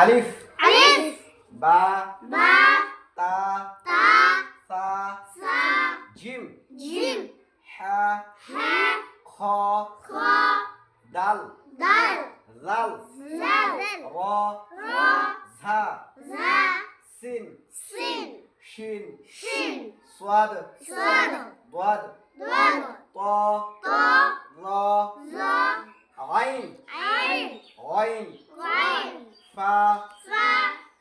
আলিফ আলিফ বা বা তা তা সা সা জিম জিম হা হা খ খ দাল দাল জাল জাল র র ঝা ঝা সিন সিন শিন শিন সাদ সাদ দাদ দাদ ত ত র জ আইন আইন আইন গাইন ফা ফা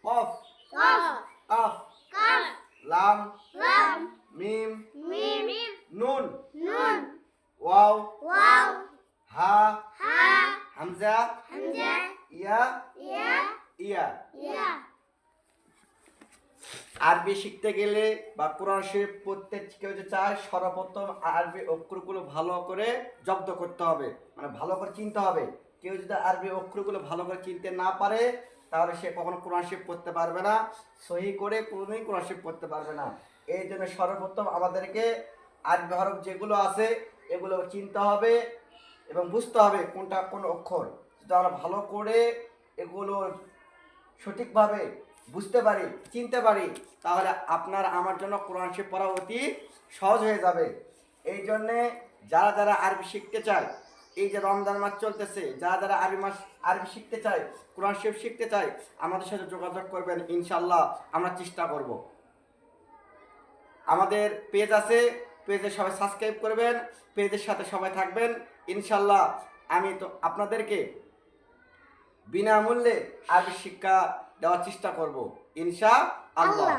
কফ কফ কাফ কাফ লাম লাম মিম মিম নুন নুন ওয়াও ওয়াও হা হা হামজা হামজা ইয়া ইয়া ইয়া ইয়া আরবি শিখতে গেলে বা কোরআন শরীফ পড়তে কেউ যে চায় সর্বপ্রথম আরবি অক্ষরগুলো ভালো করে জব্দ করতে হবে, মানে ভালো করে চিনতে হবে। কেউ যদি আরবি অক্ষরগুলো ভালো করে চিনতে না পারে তাহলে সে কখনো কোরআন শরীফ পড়তে পারবে না, সহি করে কোনোদিন কোরআন শরীফ পড়তে পারবে না। এই জন্য সর্বপ্রথম আমাদেরকে আরবি হরফ যেগুলো আছে এগুলো চিনতে হবে এবং বুঝতে হবে কোনটা কোন অক্ষর। যদি আমরা ভালো করে এগুলো সঠিকভাবে বুঝতে পারি, চিনতে পারি, তাহলে আপনার আমার জন্য কোরআন শরীফ পড়া অতি সহজ হয়ে যাবে। এই জন্যে যারা যারা আরবি শিখতে চায়, এই যে রমজান মাস চলতেছে, যারা যারা আরবি শিখতে চায়, কোরআন শরীফ শিখতে চায়, আমাদের সাথে যোগাযোগ করবেন, ইনশাল্লাহ আমরা চেষ্টা করব। আমাদের পেজ আছে, পেজে সবাই সাবস্ক্রাইব করবেন, পেজের সাথে সবাই থাকবেন। ইনশাল্লাহ আমি তো আপনাদেরকে বিনামূল্যে আরবি শিক্ষা দেওয়ার চেষ্টা করব, ইনশাআল্লাহ।